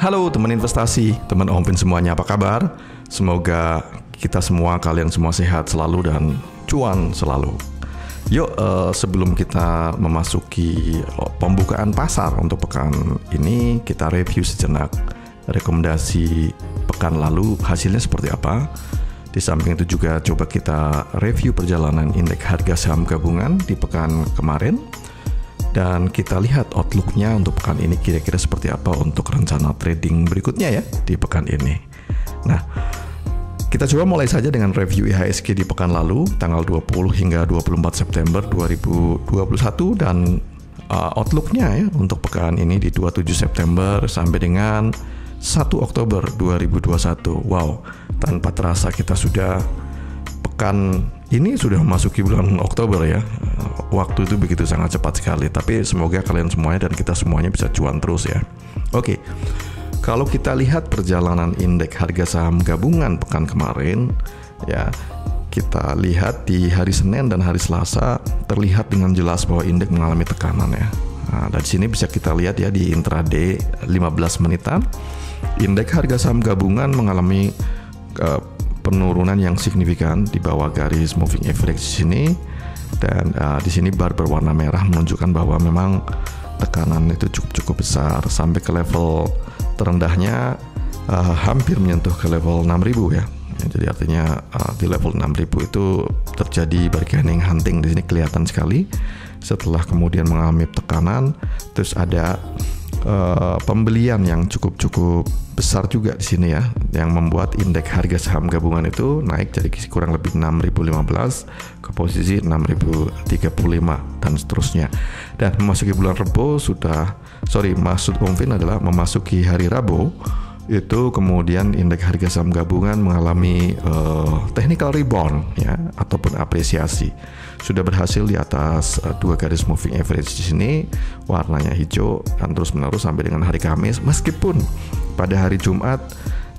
Halo teman investasi, teman Om Vin semuanya, apa kabar? Semoga kita semua, kalian semua sehat selalu dan cuan selalu. Yuk, sebelum kita memasuki pembukaan pasar untuk pekan ini, kita review sejenak rekomendasi pekan lalu, hasilnya seperti apa. Di samping itu juga coba kita review perjalanan indeks harga saham gabungan di pekan kemarin. Dan kita lihat outlook-nya untuk pekan ini kira-kira seperti apa untuk rencana trading berikutnya ya di pekan ini. Nah, kita coba mulai saja dengan review IHSG di pekan lalu, tanggal 20 hingga 24 September 2021 dan outlook-nya ya untuk pekan ini di 27 September sampai dengan 1 Oktober 2021. Wow, tanpa terasa kita sudah pekan ini sudah memasuki bulan Oktober ya. Waktu itu begitu sangat cepat sekali. Tapi semoga kalian semuanya dan kita semuanya bisa cuan terus ya. Oke, kalau kita lihat perjalanan indeks harga saham gabungan pekan kemarin ya, kita lihat di hari Senin dan hari Selasa terlihat dengan jelas bahwa indeks mengalami tekanan ya. Nah, dari sini bisa kita lihat ya di intraday 15 menitan, indeks harga saham gabungan mengalami penurunan yang signifikan di bawah garis moving average di sini. Dan di sini bar berwarna merah menunjukkan bahwa memang tekanan itu cukup besar sampai ke level terendahnya hampir menyentuh ke level 6.000 ya. Jadi artinya di level 6.000 itu terjadi bargaining hunting, di sini kelihatan sekali. Setelah kemudian mengalami tekanan, terus ada pembelian yang cukup besar juga di sini ya, yang membuat indeks harga saham gabungan itu naik jadi kurang lebih 6.015 ke posisi 6.035 dan seterusnya. Dan memasuki bulan Rebo maksud Om Vin adalah memasuki hari Rabu itu kemudian indeks harga saham gabungan mengalami technical rebound ya ataupun apresiasi. Sudah berhasil di atas dua garis moving average di sini, warnanya hijau dan terus menerus sampai dengan hari Kamis, meskipun pada hari Jumat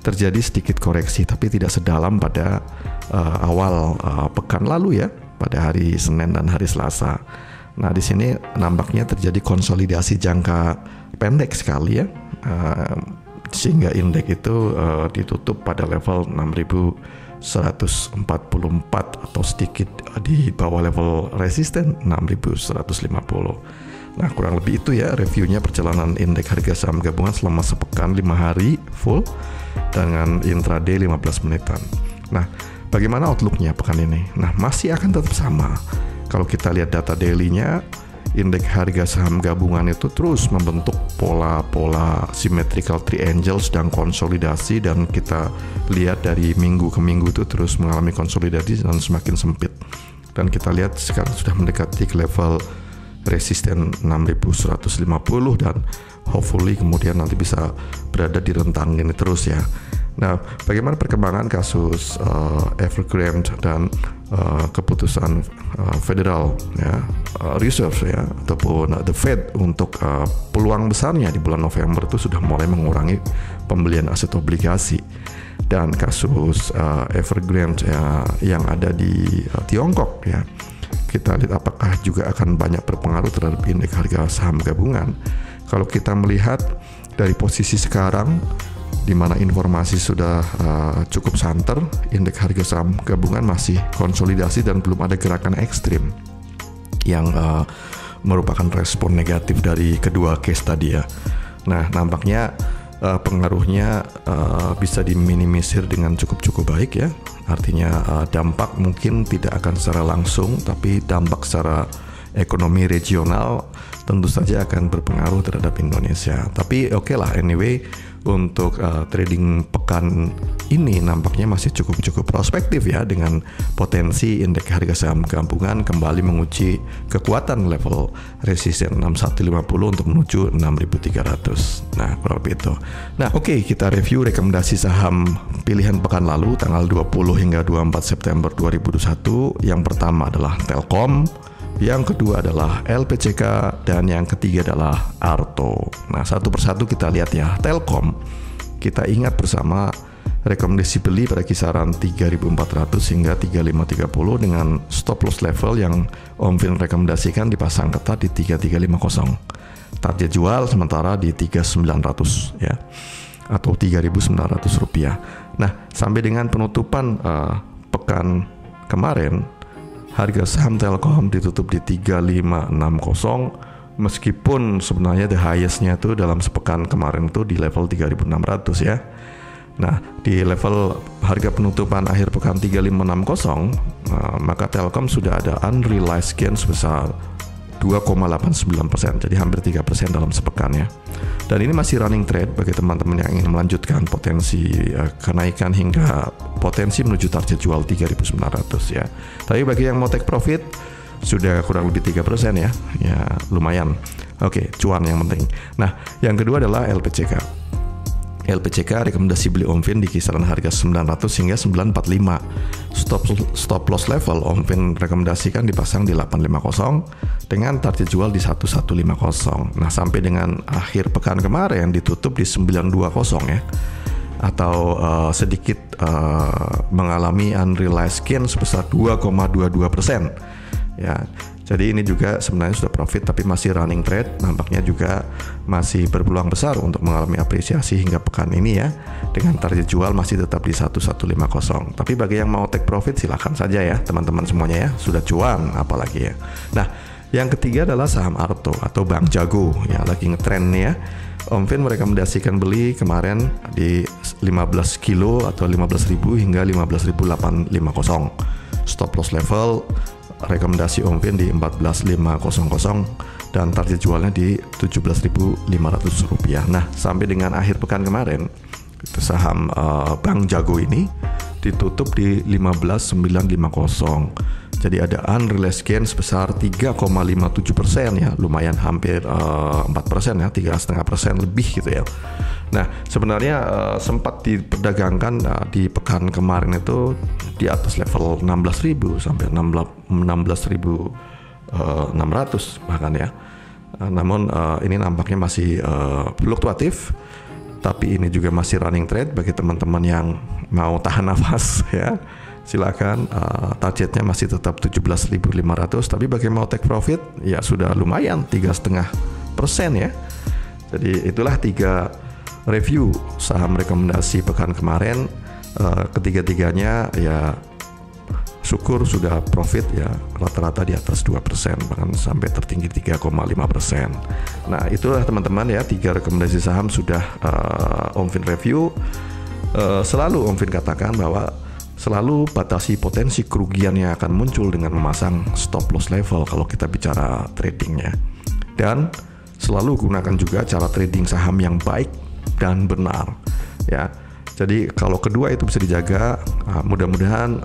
terjadi sedikit koreksi tapi tidak sedalam pada awal pekan lalu ya, pada hari Senin dan hari Selasa. Nah, di sini nampaknya terjadi konsolidasi jangka pendek sekali ya. Sehingga indeks itu ditutup pada level 6.144 atau sedikit di bawah level resisten 6.150. Nah, kurang lebih itu ya reviewnya perjalanan indeks harga saham gabungan selama sepekan 5 hari full dengan intraday 15 menitan. Nah, bagaimana outlook-nya pekan ini? Nah, masih akan tetap sama. Kalau kita lihat data daily-nya, indeks harga saham gabungan itu terus membentuk pola-pola symmetrical triangles dan konsolidasi, dan kita lihat dari minggu ke minggu itu terus mengalami konsolidasi dan semakin sempit. Dan kita lihat sekarang sudah mendekati ke level resisten 6.150 dan hopefully kemudian nanti bisa berada di rentang ini terus ya. Nah, bagaimana perkembangan kasus Evergrande dan keputusan Federal ya, Reserve ya ataupun the Fed untuk peluang besarnya di bulan November itu sudah mulai mengurangi pembelian aset obligasi. Dan kasus Evergrande yang ada di Tiongkok ya, kita lihat apakah juga akan banyak berpengaruh terhadap indeks harga saham gabungan. Kalau kita melihat dari posisi sekarang di mana informasi sudah cukup santer, indeks harga saham gabungan masih konsolidasi dan belum ada gerakan ekstrim yang merupakan respon negatif dari kedua case tadi ya. Nah, nampaknya pengaruhnya bisa diminimisir dengan cukup baik ya. Artinya dampak mungkin tidak akan secara langsung, tapi dampak secara ekonomi regional tentu saja akan berpengaruh terhadap Indonesia. Tapi oke lah, anyway, untuk trading pekan ini nampaknya masih cukup prospektif ya, dengan potensi indeks harga saham gabungan kembali menguji kekuatan level resisten 6150 untuk menuju 6300. Nah, kurang lebih itu. Nah, oke, kita review rekomendasi saham pilihan pekan lalu tanggal 20 hingga 24 September 2021. Yang pertama adalah Telkom, yang kedua adalah LPCK, dan yang ketiga adalah Arto. Nah, satu persatu kita lihat ya. Telkom, kita ingat bersama rekomendasi beli pada kisaran 3.400 hingga 3.530 dengan stop loss level yang Om Vin rekomendasikan dipasang ketat di 3.350. Target jual sementara di 3.900 ya. atau Rp3.900. Nah, sampai dengan penutupan pekan kemarin, harga saham Telkom ditutup di 3560, meskipun sebenarnya the highest-nya itu dalam sepekan kemarin itu di level 3.600 ya. Nah, di level harga penutupan akhir pekan 3560, maka Telkom sudah ada unrealized gain sebesar 2,89%, jadi hampir 3% dalam sepekan ya. Dan ini masih running trade bagi teman-teman yang ingin melanjutkan potensi kenaikan hingga potensi menuju target jual 3.900 ya. Tapi bagi yang mau take profit sudah kurang lebih 3% ya, ya lumayan. Oke, cuan yang penting. Nah, yang kedua adalah LPCK. LPCK rekomendasi beli Omfin di kisaran harga 900 hingga 945. Stop loss level Omfin rekomendasikan dipasang di 850 dengan target jual di 1150. Nah, sampai dengan akhir pekan kemarin ditutup di 920 ya. Atau sedikit mengalami unrealized gain sebesar 2,22%. Ya. Jadi ini juga sebenarnya sudah profit tapi masih running trade, nampaknya juga masih berpeluang besar untuk mengalami apresiasi hingga pekan ini ya. Dengan target jual masih tetap di 1150. Tapi bagi yang mau take profit silahkan saja ya teman-teman semuanya ya, sudah cuan apalagi ya. Nah, yang ketiga adalah saham Arto atau Bank Jago ya, lagi ngetrend nih ya. Omfin merekomendasikan beli kemarin di 15 kilo atau 15.000 hingga 15.850. Stop loss level rekomendasi Omfin di 14.500 dan target jualnya di Rp17.500. Nah, sampai dengan akhir pekan kemarin saham Bank Jago ini ditutup di 15.950. Jadi ada unrealized gain sebesar 3,57% ya, lumayan hampir 4% ya, 3,5% lebih gitu ya. Nah, sebenarnya sempat diperdagangkan di pekan kemarin itu di atas level 16.000 sampai 16.600 bahkan ya. Namun ini nampaknya masih fluktuatif, tapi ini juga masih running trade bagi teman-teman yang mau tahan nafas ya. Silakan, targetnya masih tetap 17.500, tapi bagi mau take profit ya sudah lumayan 3,5% ya. Jadi itulah 3 review saham rekomendasi pekan kemarin. Ketiga-tiganya ya syukur sudah profit ya, rata-rata di atas 2%, bahkan sampai tertinggi 3,5%. Nah, itulah teman-teman ya, 3 rekomendasi saham sudah Omfin review. Selalu Omfin katakan bahwa selalu batasi potensi kerugian yang akan muncul dengan memasang stop loss level kalau kita bicara tradingnya. Dan selalu gunakan juga cara trading saham yang baik dan benar ya. Jadi kalau kedua itu bisa dijaga, mudah-mudahan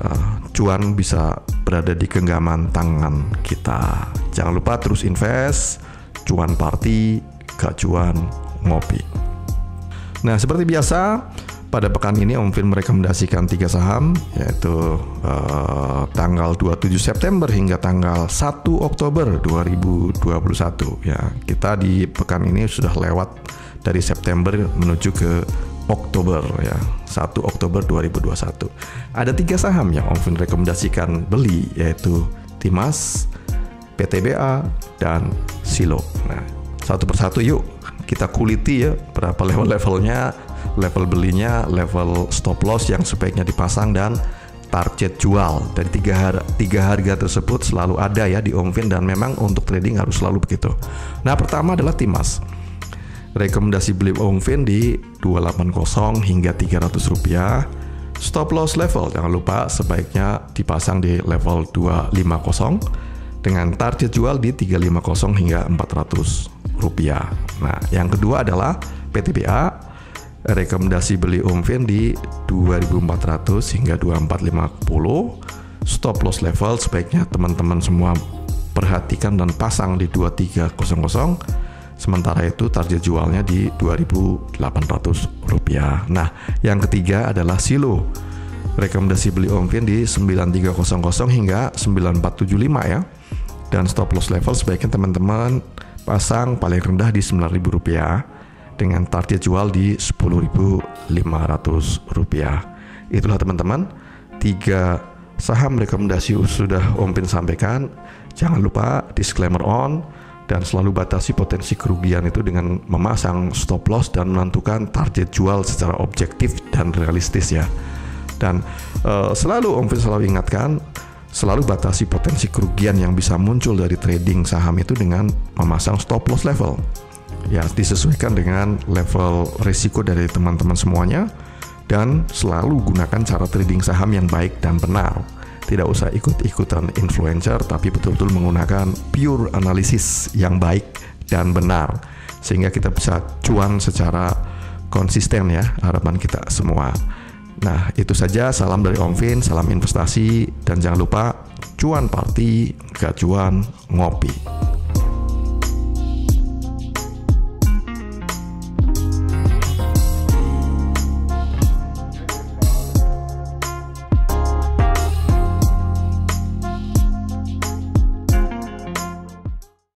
cuan bisa berada di genggaman tangan kita. Jangan lupa terus invest, cuan party, gak cuan ngopi. Nah, seperti biasa pada pekan ini Omfin merekomendasikan 3 saham, yaitu tanggal 27 September hingga tanggal 1 Oktober 2021 ya. Kita di pekan ini sudah lewat dari September menuju ke Oktober ya, 1 Oktober 2021. Ada 3 saham yang Omfin rekomendasikan beli, yaitu Timas, PTBA, dan Silo. Nah, satu persatu yuk kita kuliti ya, berapa level-levelnya, level belinya, level stop loss yang sebaiknya dipasang, dan target jual. Dari tiga harga tersebut selalu ada ya di Omfin, dan memang untuk trading harus selalu begitu. Nah, pertama adalah Timas. Rekomendasi beli Omfin di 280 hingga Rp300. Stop loss level jangan lupa sebaiknya dipasang di level 250 dengan target jual di 350 hingga Rp400. Nah, yang kedua adalah PTBA. Rekomendasi beli Omfin di 2.400 hingga 2.450. Stop loss level sebaiknya teman-teman semua perhatikan dan pasang di 2.300. Sementara itu target jualnya di Rp2.800. Nah, yang ketiga adalah Silo. Rekomendasi beli Omfin di 9300 hingga 9475 ya. Dan stop loss level sebaiknya teman-teman pasang paling rendah di Rp9.000 dengan target jual di Rp10.500. Itulah teman-teman 3 saham rekomendasi sudah Omfin sampaikan. Jangan lupa disclaimer on, Dan selalu batasi potensi kerugian itu dengan memasang stop loss dan menentukan target jual secara objektif dan realistis ya. Dan selalu Om Vin selalu ingatkan, selalu batasi potensi kerugian yang bisa muncul dari trading saham itu dengan memasang stop loss level. Ya, disesuaikan dengan level risiko dari teman-teman semuanya, dan selalu gunakan cara trading saham yang baik dan benar. Tidak usah ikut-ikutan influencer, tapi betul-betul menggunakan pure analisis yang baik dan benar, sehingga kita bisa cuan secara konsisten ya, harapan kita semua. Nah, itu saja, salam dari Om Vin, salam investasi, dan jangan lupa cuan party, gak cuan ngopi.